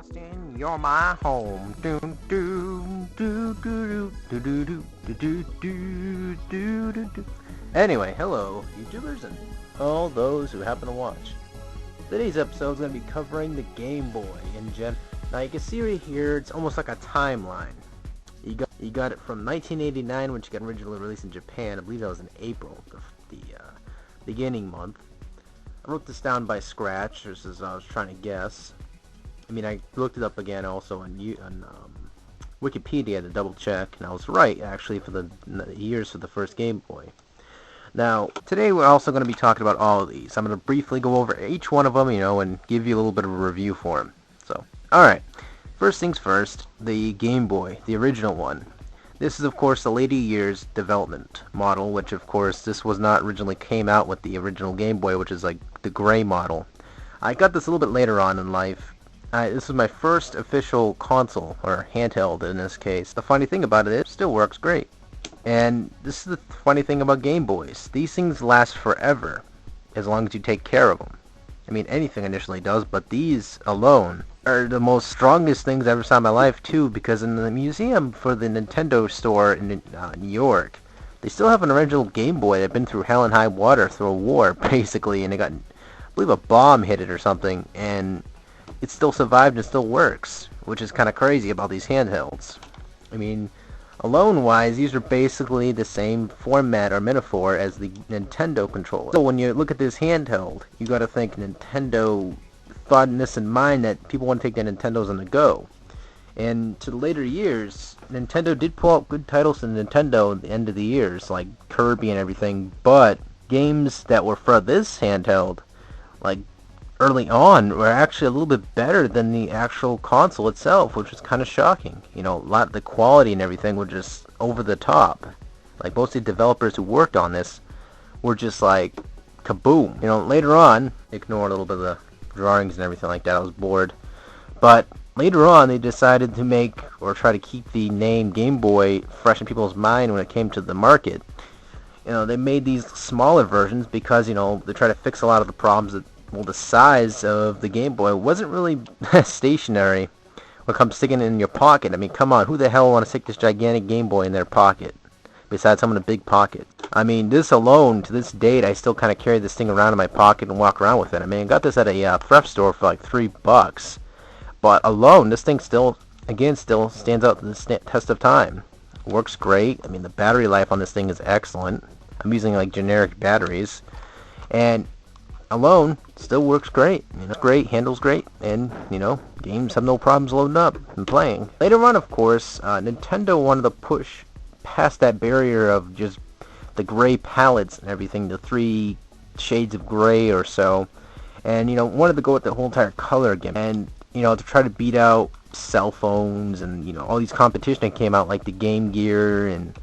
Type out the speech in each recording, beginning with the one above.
Austin, you're my home. Doo doo doo doo doo doo doo doo doo doo doo doo. Anyway, hello, YouTubers and all those who happen to watch. Today's episode is going to be covering the Game Boy in gen. Now you can see right here, it's almost like a timeline. You got it from 1989, which got originally released in Japan. I believe that was in April, the beginning month. I wrote this down by scratch, just as I was trying to guess. I mean, I looked it up again also on Wikipedia to double check, and I was right, actually, for the years for the first Game Boy. Now, today we're also going to be talking about all of these. I'm going to briefly go over each one of them, and give you a little bit of a review for them. So, alright. First things first, the Game Boy, the original one. This is, of course, the later years development model, which, of course, this was not originally came out with the original Game Boy, which is like the gray model. I got this a little bit later on in life. This was my first official console, or handheld in this case. The funny thing about it still works great. And this is the funny thing about Game Boys. These things last forever, as long as you take care of them. I mean, anything initially does, but these alone are the most strongest things I ever saw in my life, too, because in the museum for the Nintendo store in New York, they still have an original Game Boy that had been through hell and high water through a war, basically, and it got, I believe, a bomb hit it or something, and it still survived and still works, which is kind of crazy about these handhelds. I mean, alone-wise, these are basically the same format or metaphor as the Nintendo controller. So when you look at this handheld, you got to think Nintendo thought in this in mind that people want to take their Nintendos on the go. And to the later years, Nintendo did pull out good titles to Nintendo at the end of the years, like Kirby and everything, but games that were for this handheld, like early on, were actually a little bit better than the actual console itself, which was kind of shocking. A lot of the quality and everything were just over the top. Like, most of the developers who worked on this were just like, kaboom. Later on, ignore a little bit of the drawings and everything like that, I was bored. But later on, they decided to make, or try to keep the name Game Boy fresh in people's mind when it came to the market. They made these smaller versions because, they try to fix a lot of the problems that, well, the size of the Game Boy wasn't really stationary when it comes sticking it in your pocket. I mean, come on, who the hell want to stick this gigantic Game Boy in their pocket? Besides someone in a big pocket. I mean, this alone, to this date, I still kind of carry this thing around in my pocket and walk around with it. I mean, I got this at a thrift store for like $3. But alone, this thing still stands out to the test of time. It works great. I mean, the battery life on this thing is excellent. I'm using like generic batteries. And alone, still works great. Great, handles great, and, games have no problems loading up and playing. Later on, of course, Nintendo wanted to push past that barrier of just the gray palettes and everything, the 3 shades of gray or so, and, wanted to go with the whole entire color again, and, to try to beat out cell phones and, all these competition that came out, like the Game Gear and,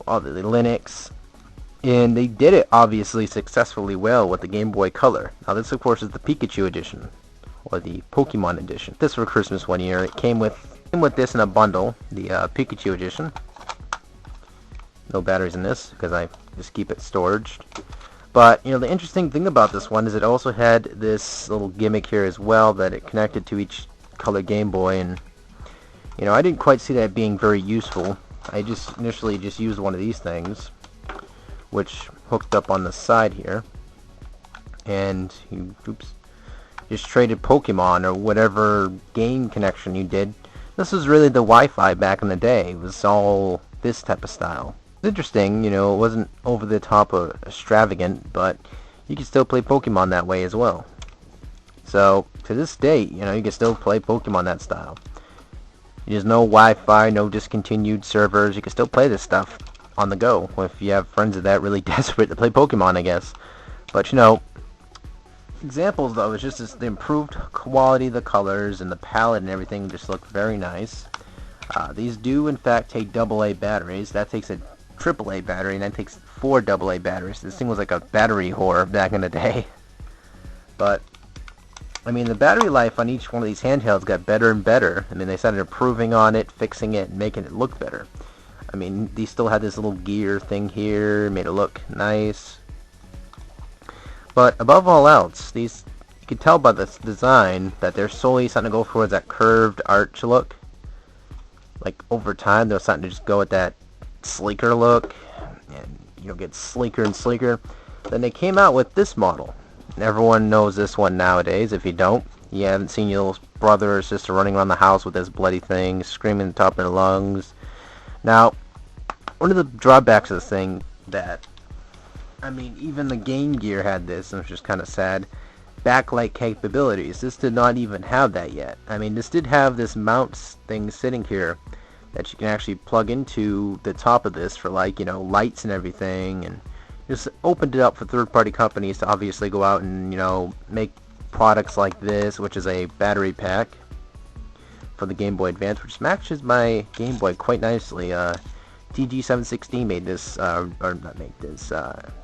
all the Linux. And they did it, obviously, successfully well with the Game Boy Color. Now, this, of course, is the Pikachu edition, or the Pokemon edition. This for Christmas one year. It came with this in a bundle, the Pikachu edition. No batteries in this, because I just keep it storage. But, the interesting thing about this one is it also had this little gimmick here as well, that it connected to each color Game Boy, and, I didn't quite see that being very useful. I just initially just used one of these things, which hooked up on the side here, and you just traded Pokemon or whatever game connection you did. This was really the Wi-Fi back in the day. It was all this type of style. It's interesting, it wasn't over the top or extravagant, but you can still play Pokemon that way as well. So to this date, you can still play Pokemon that style. There's no Wi-Fi, no discontinued servers. You can still play this stuff on the go if you have friends that really desperate to play Pokemon, I guess. But examples though is just the improved quality of the colors and the palette and everything just look very nice. These do in fact take AA batteries. That takes a AAA battery, and that takes 4 AA batteries. This thing was like a battery whore back in the day. But I mean, the battery life on each one of these handhelds got better and better. I mean, they started improving on it, fixing it, and making it look better. I mean, these still had this little gear thing here, made it look nice. But above all else, these you can tell by this design that they're solely starting to go towards that curved arch look. Like over time, they're starting to just go with that sleeker look, and get sleeker and sleeker. Then they came out with this model. And everyone knows this one nowadays. If you don't, you haven't seen your little brother or sister running around the house with this bloody thing, screaming at the top of their lungs. Now, one of the drawbacks of this thing that, I mean, even the Game Gear had this, and it's just kind of sad. Backlight capabilities. This did not even have that yet. I mean, this did have this mount thing sitting here that you can actually plug into the top of this for, like, lights and everything, and just opened it up for third-party companies to obviously go out and, make products like this, which is a battery pack for the Game Boy Advance, which matches my Game Boy quite nicely. TG716 made this, or not made this,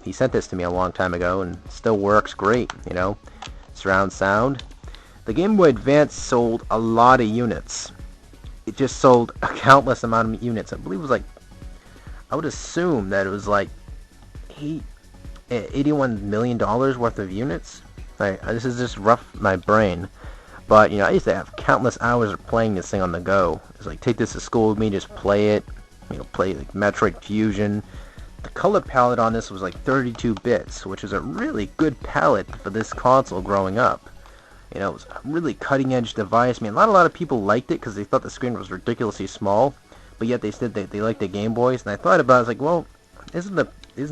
he sent this to me a long time ago, and still works great, surround sound. The Game Boy Advance sold a lot of units. It just sold a countless amount of units. I believe it was like, I would assume that it was like $81 million worth of units. This is just rough my brain. But, I used to have countless hours of playing this thing on the go. It's like, take this to school with me, just play it. Play like Metroid Fusion. The color palette on this was like 32 bits, which is a really good palette for this console growing up. It was a really cutting-edge device. I mean, a lot of people liked it because they thought the screen was ridiculously small, but yet they said they liked the Game Boys. And I thought about it, I was like, well, isn't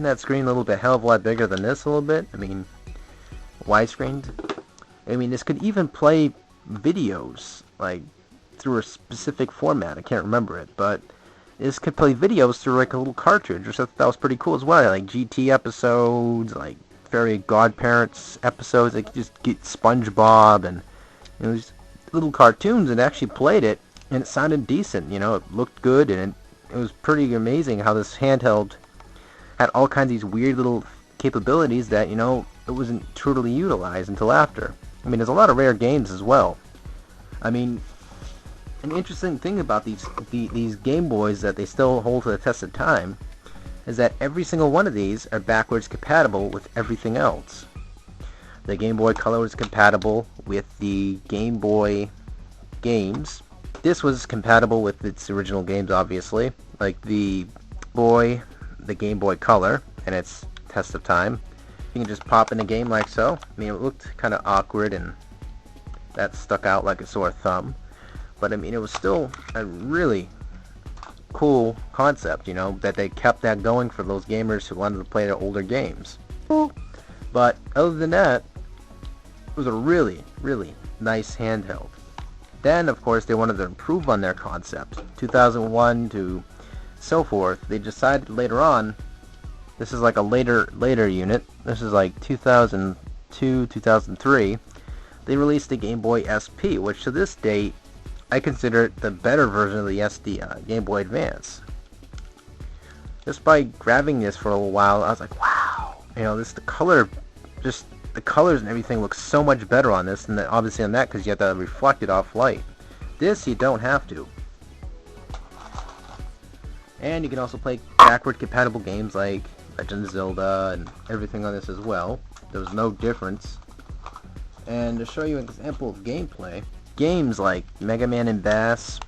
that screen a little bit hell of a lot bigger than this a little bit? I mean, widescreen. I mean, this could even play videos like through a specific format. I can't remember it, but this could play videos through like a little cartridge, which I thought that was pretty cool as well. Like GT episodes, like Fairy Godparents episodes. They could just get SpongeBob and these little cartoons, and actually played it, and it sounded decent. It looked good, and it was pretty amazing how this handheld had all kinds of these weird little capabilities that it wasn't totally utilized until after. I mean, there's a lot of rare games as well. I mean, an interesting thing about these Game Boys that they still hold to the test of time is that every single one of these are backwards compatible with everything else. The Game Boy Color was compatible with the Game Boy games. This was compatible with its original games, obviously, like the Game Boy Color and its test of time. You can just pop in a game like so. I mean, it looked kind of awkward, and that stuck out like a sore thumb. But I mean, it was still a really cool concept, that they kept that going for those gamers who wanted to play their older games. But other than that, it was a really, really nice handheld. Then, of course, they wanted to improve on their concept. 2001 to so forth, they decided later on, this is like a later unit, this is like 2002, 2003, they released the Game Boy SP, which to this date, I consider it the better version of the Game Boy Advance. Just by grabbing this for a little while, I was like, wow, the colors and everything looks so much better on this than obviously on that, because you have to reflect it off light. This, you don't have to. And you can also play backward compatible games like Legend of Zelda and everything on this as well. There was no difference. And to show you an example of gameplay, games like Mega Man and Bass,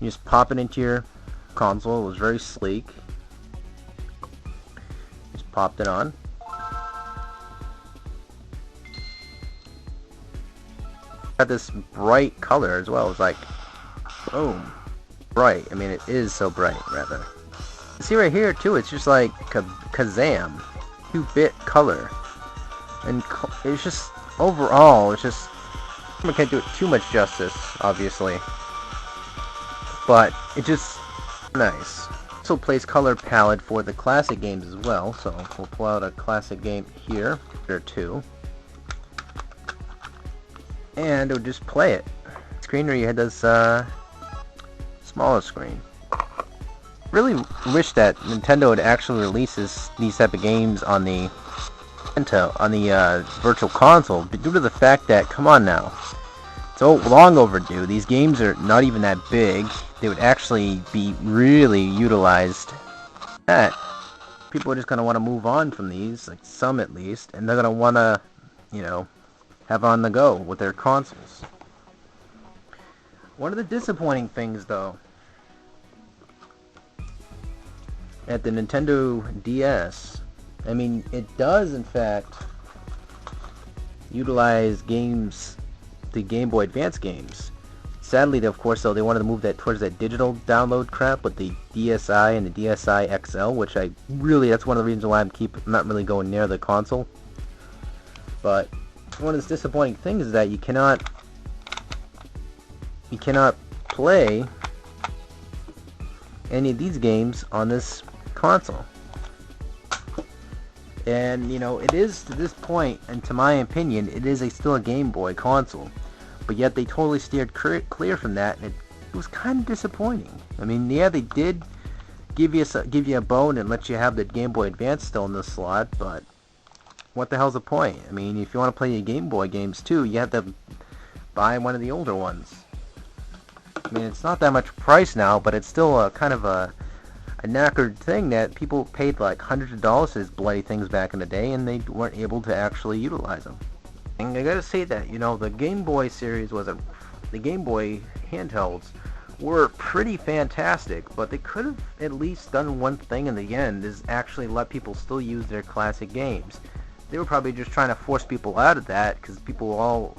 you just pop it into your console. It was very sleek. Just popped it on. Got this bright color as well. It's like, boom, bright. I mean, it is so bright, rather. See right here too, it's just like Kazam, 2-bit color, and it's just overall, it's just, I can't do it too much justice, obviously, but it just nice. Also plays color palette for the classic games as well, so we'll pull out a classic game here. There are two, and it'll just play it. Screen where you had this smaller screen. Really wish that Nintendo would actually release these type of games on the Virtual Console, but due to the fact that, come on now, it's long overdue. These games are not even that big. They would actually be really utilized. That people are just gonna want to move on from these, like some at least, and they're gonna want to, have on the go with their consoles. One of the disappointing things, though, at the Nintendo DS, I mean, it does in fact utilize games, the Game Boy Advance games. Sadly, of course, though, they wanted to move that towards that digital download crap with the DSi and the DSXL, which that's one of the reasons why I'm not really going near the console. But one of the disappointing things is that you cannot play any of these games on this console. And it is, to this point, and to my opinion, it is still a Game Boy console, but yet they totally steered clear from that, and it was kind of disappointing. I mean, yeah, they did give you a bone and let you have the Game Boy Advance still in the slot, but what the hell's the point? I mean, if you want to play your Game Boy games too, you have to buy one of the older ones. I mean, it's not that much price now, but it's still a kind of a knackered thing that people paid like hundreds of dollars for these bloody things back in the day, and they weren't able to actually utilize them. And I gotta say that, the Game Boy series the Game Boy handhelds were pretty fantastic, but they could have at least done one thing in the end, is actually let people still use their classic games. They were probably just trying to force people out of that, because people were all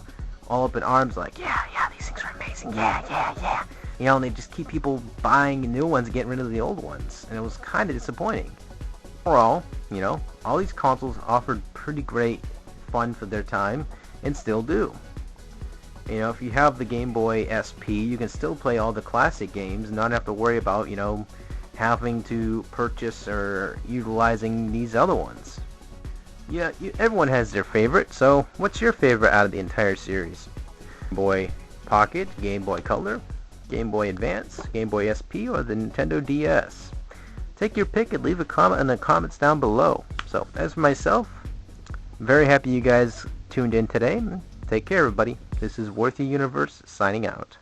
up in arms like, yeah, these things are amazing, yeah. And they just keep people buying new ones and getting rid of the old ones, and it was kind of disappointing. Overall, all these consoles offered pretty great fun for their time, and still do. If you have the Game Boy SP, you can still play all the classic games and not have to worry about, having to purchase or utilizing these other ones. Yeah, everyone has their favorite, so what's your favorite out of the entire series? Game Boy Pocket, Game Boy Color, Game Boy Advance, Game Boy SP, or the Nintendo DS? Take your pick and leave a comment in the comments down below. So, as for myself, very happy you guys tuned in today. Take care, everybody. This is Worthy Universe signing out.